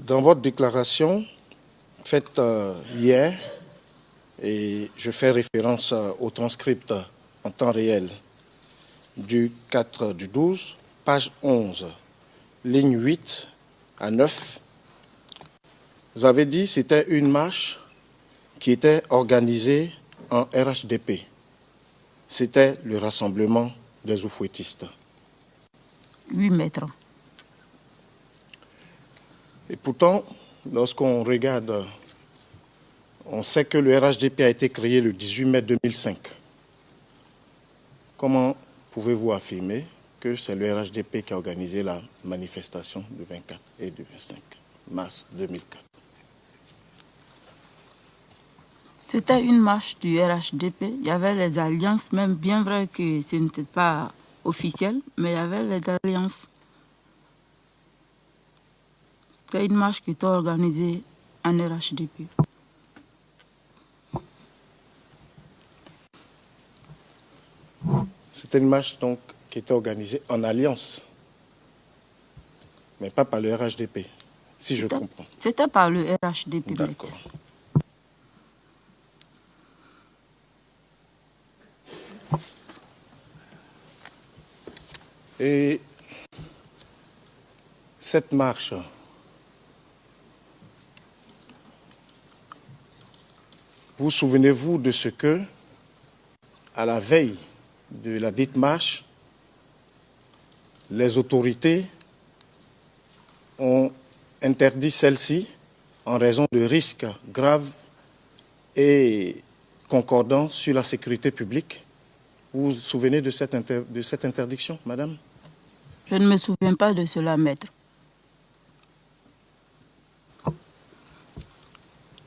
Dans votre déclaration faite hier, et je fais référence au transcript en temps réel du 4 du 12, page 11, ligne 8 à 9, vous avez dit que c'était une marche qui était organisée en RHDP. C'était le rassemblement des oufouettistes. Oui, maître. Et pourtant, lorsqu'on regarde, on sait que le RHDP a été créé le 18 mai 2005. Comment pouvez-vous affirmer que c'est le RHDP qui a organisé la manifestation du 24 et du 25 mars 2004? C'était une marche du RHDP. Il y avait les alliances, même bien vrai que ce n'était pas officiel, mais il y avait les alliances. C'était une marche qui était organisée en RHDP. C'était une marche donc qui était organisée en alliance, mais pas par le RHDP, si je comprends. C'était par le RHDP. D'accord. Et cette marche, vous souvenez-vous de ce que, à la veille de la dite marche, les autorités ont interdit celle-ci en raison de risques graves et concordants sur la sécurité publique? Vous vous souvenez de cette interdiction, madame? Je ne me souviens pas de cela, maître.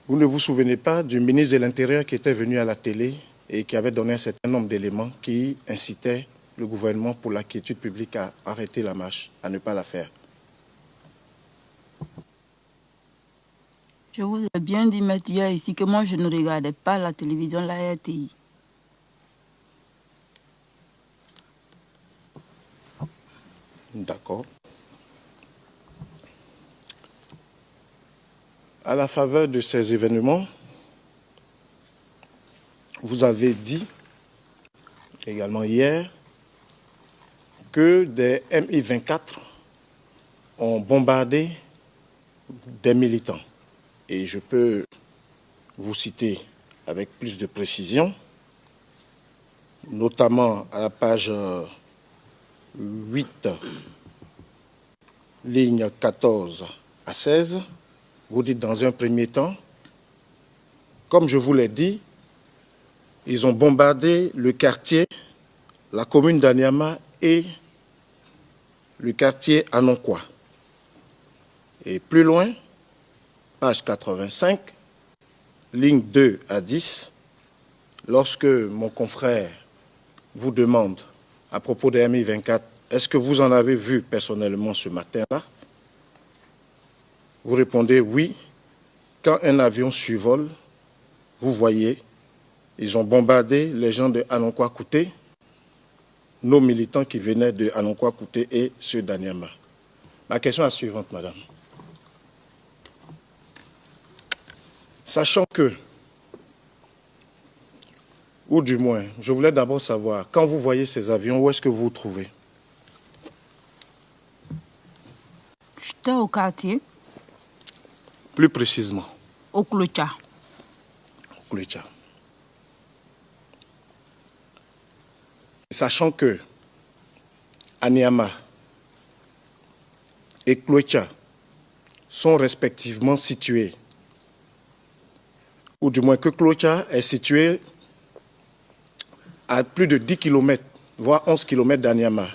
Vous ne vous souvenez pas du ministre de l'Intérieur qui était venu à la télé et qui avait donné un certain nombre d'éléments qui incitaient le gouvernement pour la quiétude publique à arrêter la marche, à ne pas la faire? Je vous ai bien dit, maître, hier ici, que moi, je ne regardais pas la télévision, la RTI. D'accord. À la faveur de ces événements, vous avez dit également hier que des MI-24 ont bombardé des militants. Et je peux vous citer avec plus de précision, notamment à la page 8, ligne 14 à 16, vous dites dans un premier temps, comme je vous l'ai dit, ils ont bombardé le quartier, la commune d'Anyama et le quartier Anonkwa. Et plus loin, page 85, ligne 2 à 10, lorsque mon confrère vous demande à propos des MI-24, est-ce que vous en avez vu personnellement ce matin-là? Vous répondez oui. Quand un avion survole, vous voyez, ils ont bombardé les gens de Anonkwa-Kouté, nos militants qui venaient de Anonkwa-Kouté et ceux d'Anyama. Ma question est la suivante, madame. Sachant que, ou du moins, je voulais d'abord savoir, quand vous voyez ces avions, où est-ce que vous vous trouvez? J'étais au quartier. Plus précisément? Au Klocha. Au Klocha. Sachant que Anyama et Klocha sont respectivement situés, ou du moins que Klocha est situé à plus de 10 km, voire 11 km d'Anyama,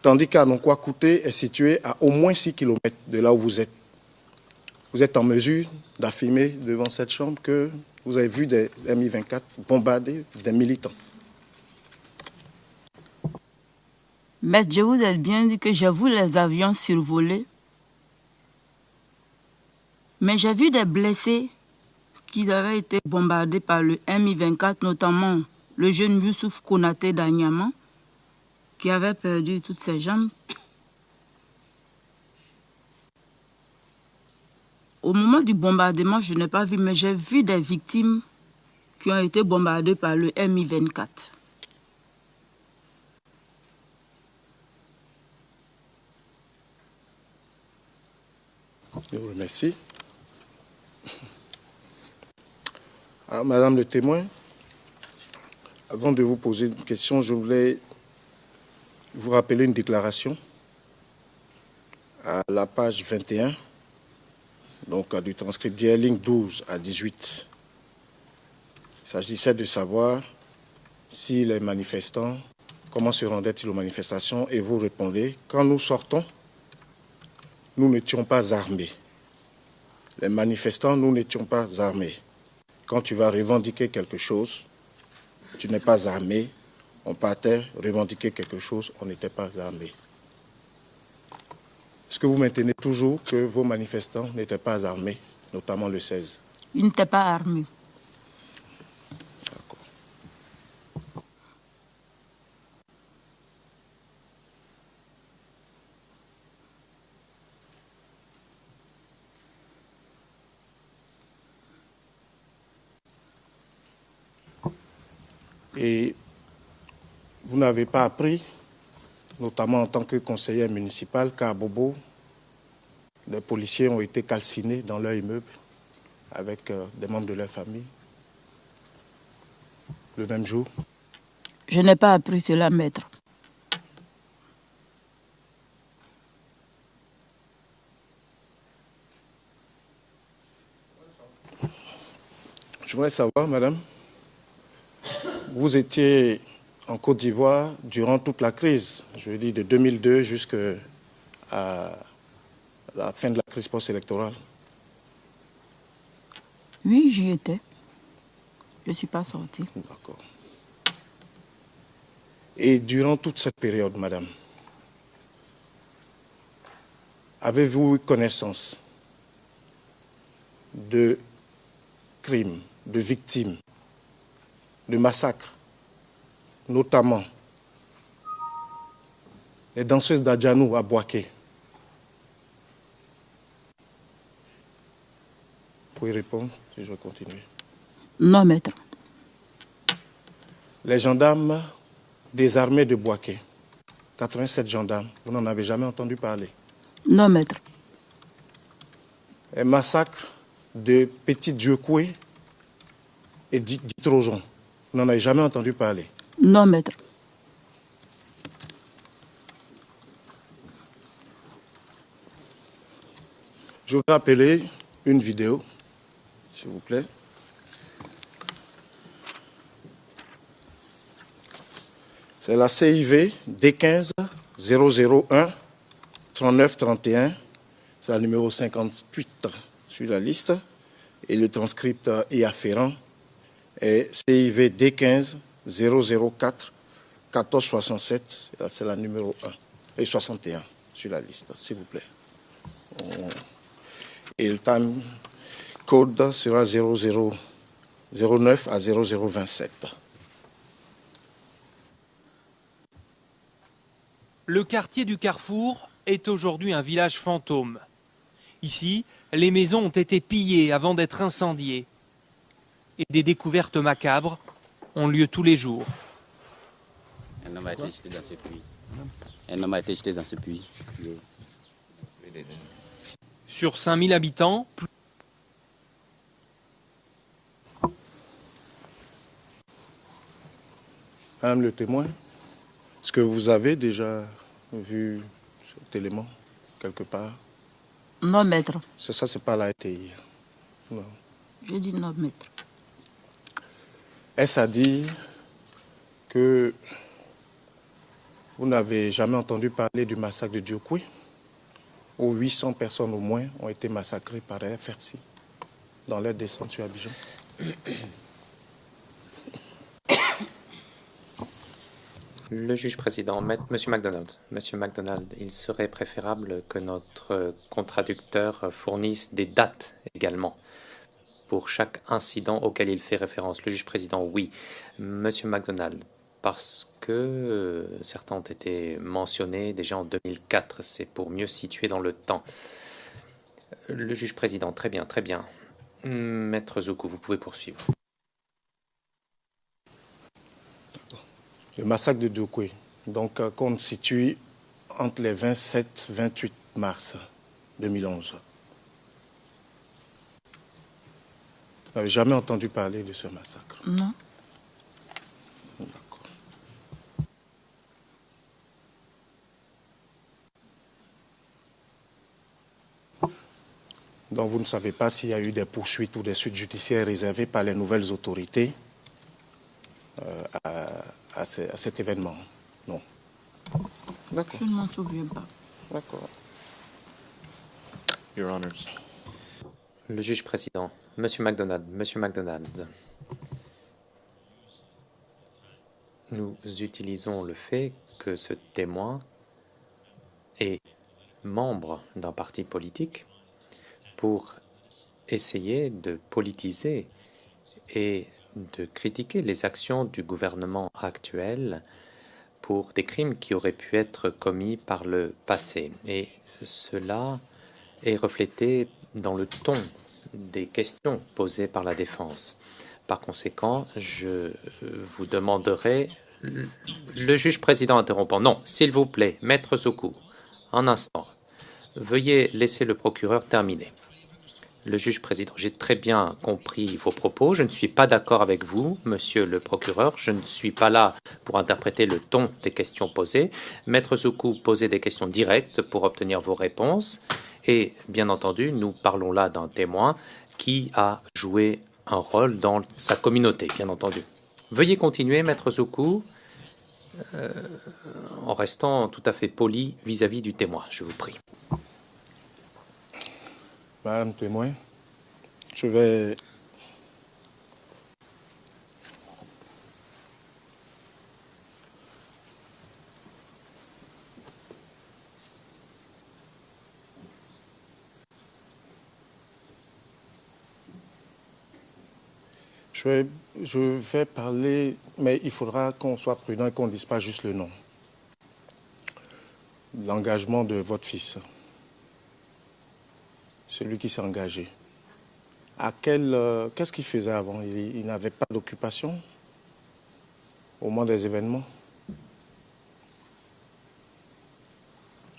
tandis qu'Anonkwa-Kouté est situé à au moins 6 km de là où vous êtes. Vous êtes en mesure d'affirmer devant cette chambre que vous avez vu des MI-24 bombarder des militants? Maître, je vous ai bien dit que j'ai vu les avions survoler, mais j'ai vu des blessés qui avaient été bombardés par le MI-24, notamment le jeune Youssouf Konaté d'Anyama, qui avait perdu toutes ses jambes. moment du bombardement, je n'ai pas vu, mais j'ai vu des victimes qui ont été bombardées par le Mi-24. Je vous remercie. Alors, Madame le témoin, avant de vous poser une question, je voulais vous rappeler une déclaration à la page 21, donc du transcript d'hier, ligne 12 à 18. Il s'agissait de savoir si les manifestants, comment se rendaient-ils aux manifestations, et vous répondez, quand nous sortons, nous n'étions pas armés. Les manifestants, nous n'étions pas armés. Quand tu vas revendiquer quelque chose, tu n'es pas armé. On partait revendiquer quelque chose, on n'était pas armé. Est-ce que vous maintenez toujours que vos manifestants n'étaient pas armés, notamment le 16? Ils n'étaient pas armés. D'accord. Et vous n'avez pas appris, notamment en tant que conseiller municipal, qu'à Bobo, les policiers ont été calcinés dans leur immeuble avec des membres de leur famille le même jour? Je n'ai pas appris cela, maître. Je voudrais savoir, madame, vous étiez en Côte d'Ivoire durant toute la crise, je veux dire de 2002 jusqu'à la fin de la crise post-électorale. Oui, j'y étais. Je ne suis pas sortie. D'accord. Et durant toute cette période, madame, avez-vous eu connaissance de crimes, de victimes, de massacres, notamment les danseuses d'Adjanou à Boaké? Vous pouvez répondre si je veux continuer. Non, maître. Les gendarmes désarmés de Boaké, 87 gendarmes, vous n'en avez jamais entendu parler? Non, maître. Les massacres de Petit Dieucoué et d'Itrojon, vous n'en avez jamais entendu parler? Non, maître. Je voudrais appeler une vidéo, s'il vous plaît. C'est la CIV D15 001 39 31. C'est le numéro 58 sur la liste. Et le transcript y afférent est CIV D15 004 14 67. C'est la numéro 1 et 61 sur la liste, s'il vous plaît. Et le time code sera 0009 à 0027. Le quartier du Carrefour est aujourd'hui un village fantôme. Ici, les maisons ont été pillées avant d'être incendiées. Et des découvertes macabres ont lieu tous les jours. Un homme a été jeté dans ce puits. Un homme a été jeté dans ce puits. Sur 5000 habitants, Madame le témoin, est-ce que vous avez déjà vu cet élément quelque part? Non, maître. C'est ça, c'est pas la RTI. Non. Je dis non, maître. Est-ce à dire que vous n'avez jamais entendu parler du massacre de Dieucoué, où 800 personnes au moins ont été massacrées par FRC dans leur descente sur Abidjan? Le juge président, Monsieur MacDonald, il serait préférable que notre contradicteur fournisse des dates également pour chaque incident auquel il fait référence. Le juge président, oui. Monsieur MacDonald, parce que certains ont été mentionnés déjà en 2004, c'est pour mieux situer dans le temps. Le juge président, très bien, très bien. Maître Zoku, vous pouvez poursuivre. Le massacre de Djokwe, donc qu'on situe entre les 27 et 28 mars 2011. Vous n'avez jamais entendu parler de ce massacre? Non. D'accord. Donc vous ne savez pas s'il y a eu des poursuites ou des suites judiciaires réservées par les nouvelles autorités à cet événement? Non. D'accord. Je ne m'en souviens pas. D'accord. Your Honors. Le juge président, Monsieur MacDonald, nous utilisons le fait que ce témoin est membre d'un parti politique pour essayer de politiser et de critiquer les actions du gouvernement actuel pour des crimes qui auraient pu être commis par le passé. Et cela est reflété dans le ton des questions posées par la défense. Par conséquent, je vous demanderai... Le juge président interrompant. Non, s'il vous plaît, Maître Zoku, un instant. Veuillez laisser le procureur terminer. Le juge président, j'ai très bien compris vos propos. Je ne suis pas d'accord avec vous, monsieur le procureur. Je ne suis pas là pour interpréter le ton des questions posées. Maître Zoku posait des questions directes pour obtenir vos réponses. Et bien entendu, nous parlons là d'un témoin qui a joué un rôle dans sa communauté, bien entendu. Veuillez continuer, Maître Zoku, en restant tout à fait poli vis-à-vis du témoin, je vous prie. Madame témoin, je vais... Je vais parler, mais il faudra qu'on soit prudent et qu'on ne dise pas juste le nom. L'engagement de votre fils, celui qui s'est engagé. Qu'est-ce qu'il faisait avant? Il n'avait pas d'occupation au moment des événements?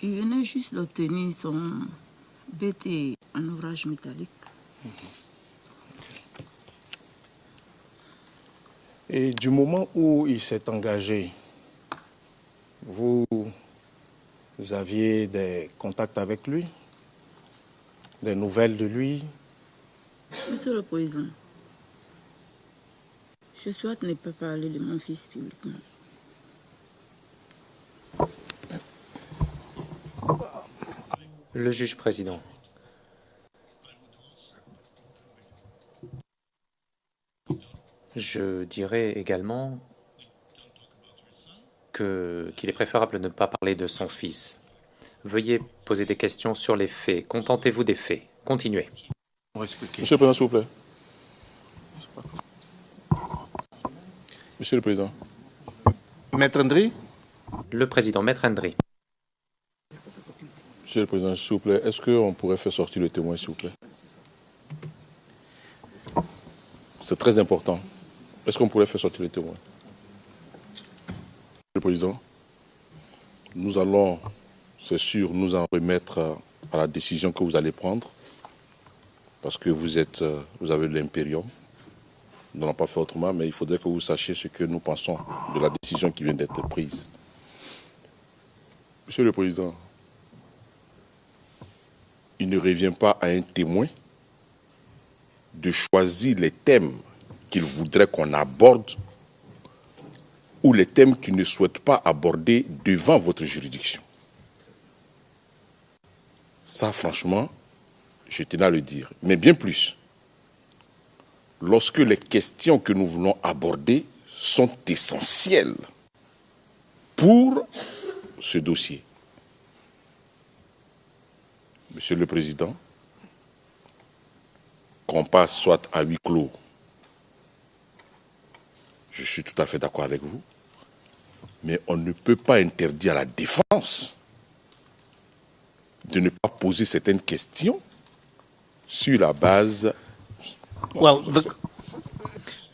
Il venait juste d'obtenir son BT en ouvrage métallique. Et du moment où il s'est engagé, vous aviez des contacts avec lui, des nouvelles de lui? Monsieur le Président, je souhaite ne pas parler de mon fils publiquement. Le juge président. Je dirais également qu'il est préférable de ne pas parler de son fils. Veuillez poser des questions sur les faits. Contentez-vous des faits. Continuez. Monsieur le Président, s'il vous plaît. Monsieur le Président. Maître Ndri? Le Président, Maître Ndri. Monsieur le Président, s'il vous plaît, est-ce qu'on pourrait faire sortir le témoin, s'il vous plaît? C'est très important. Est-ce qu'on pourrait faire sortir le témoin? Monsieur le Président, nous allons, c'est sûr, nous en remettre à la décision que vous allez prendre, parce que vous avez l'impérium. Nous n'allons pas fait autrement, mais il faudrait que vous sachiez ce que nous pensons de la décision qui vient d'être prise. Monsieur le Président, il ne revient pas à un témoin de choisir les thèmes qu'il voudrait qu'on aborde ou les thèmes qu'il ne souhaite pas aborder devant votre juridiction. Ça, franchement, je tenais à le dire. Mais bien plus, lorsque les questions que nous voulons aborder sont essentielles pour ce dossier. Monsieur le Président, qu'on passe soit à huis clos, je suis tout à fait d'accord avec vous, mais on ne peut pas interdire à la défense de ne pas poser certaines questions sur la base... Well,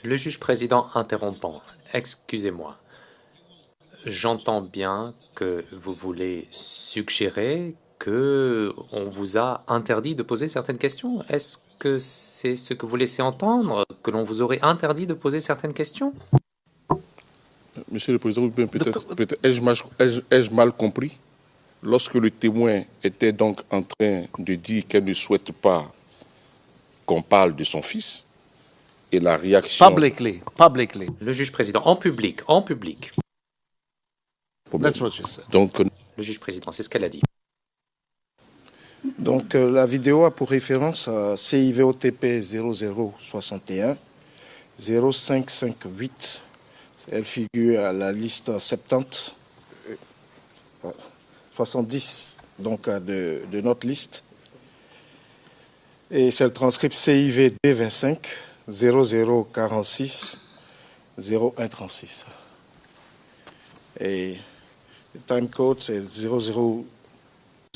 Le juge président interrompant. Excusez-moi. J'entends bien que vous voulez suggérer qu'on vous a interdit de poser certaines questions. Est-ce que c'est ce que vous laissez entendre, que l'on vous aurait interdit de poser certaines questions? Monsieur le Président, peut-être ai-je mal compris? Lorsque le témoin était donc en train de dire qu'elle ne souhaite pas qu'on parle de son fils, et la réaction... Publicly. Le juge président, en public. That's what you said. Donc, Le juge président, c'est ce qu'elle a dit. Donc la vidéo a pour référence CIVOTP 0061 0558. Elle figure à la liste 70 donc de notre liste. Et c'est le transcript CIVD 25 0046 0136. Et le time code c'est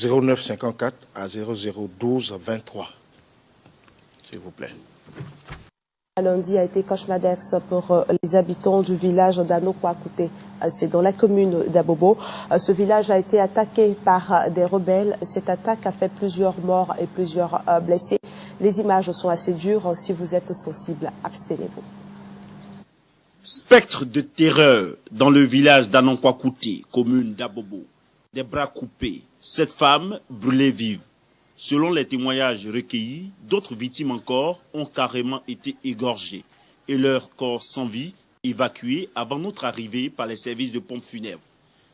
0954 à 001223. S'il vous plaît. Lundi a été cauchemardesque pour les habitants du village d'Anokwakouté. C'est dans la commune d'Abobo. Ce village a été attaqué par des rebelles. Cette attaque a fait plusieurs morts et plusieurs blessés. Les images sont assez dures. Si vous êtes sensible, abstenez-vous. Spectre de terreur dans le village d'Anokwakouté, commune d'Abobo. Des bras coupés, cette femme brûlée vive. Selon les témoignages recueillis, d'autres victimes encore ont carrément été égorgées et leurs corps sans vie évacués avant notre arrivée par les services de pompes funèbres.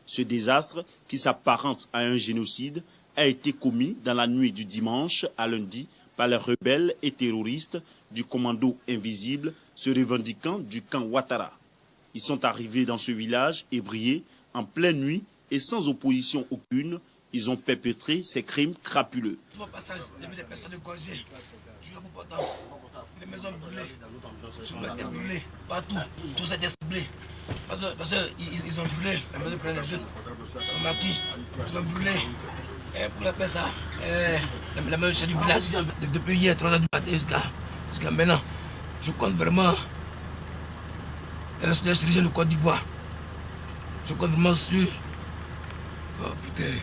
Ce désastre, qui s'apparente à un génocide, a été commis dans la nuit du dimanche à lundi par les rebelles et terroristes du commando invisible se revendiquant du camp Ouattara. Ils sont arrivés dans ce village ébriés en pleine nuit et sans opposition aucune. Ils ont perpétré ces crimes crapuleux. Des personnes égorgées, les maisons brûlées, brûlées partout, tout s'est désablé. Parce qu'ils ont brûlé, la maison pleine de jeunes, sont maquis, ils ont brûlé. Et pour faire ça, la maison du village, depuis hier, 3 heures du matin jusqu'à maintenant, je compte vraiment la région de Côte d'Ivoire. Je compte vraiment sur... Oh putain.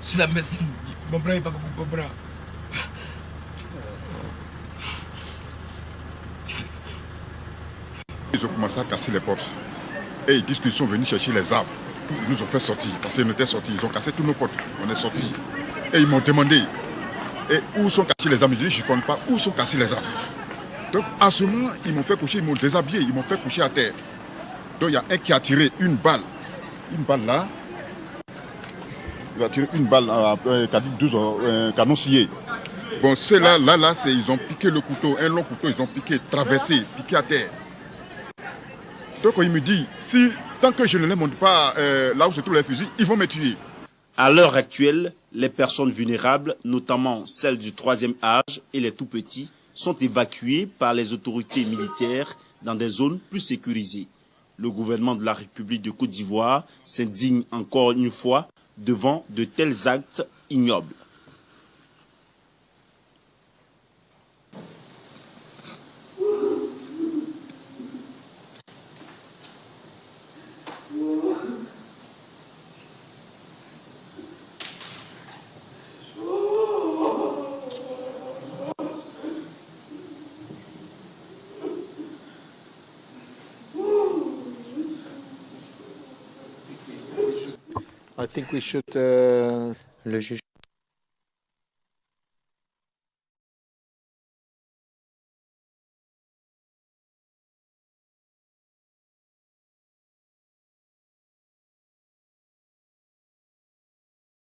C'est la médecine. Mon bras n'est pas comme mon bras. Ils ont commencé à casser les portes. Et ils disent qu'ils sont venus chercher les arbres. Ils nous ont fait sortir. Parce qu'ils étaient sortis. Ils ont cassé tous nos portes. On est sortis. Et ils m'ont demandé où sont cachés les arbres. Je dis, je ne connais pas où sont cassés les arbres. Donc, à ce moment, ils m'ont fait coucher, ils m'ont déshabillé, ils m'ont fait coucher à terre. Donc, il y a un qui a tiré une balle. Une balle là. Il a tiré une balle à 12 canons sciés. Bon, ceux-là, ils ont piqué le couteau, un long couteau, ils ont piqué, traversé, piqué à terre. Donc il me dit, tant que je ne les montre pas là où se trouvent les fusils, ils vont me tuer. À l'heure actuelle, les personnes vulnérables, notamment celles du 3e âge et les tout-petits, sont évacuées par les autorités militaires dans des zones plus sécurisées. Le gouvernement de la République de Côte d'Ivoire s'indigne encore une fois devant de tels actes ignobles. I think we should, Le juge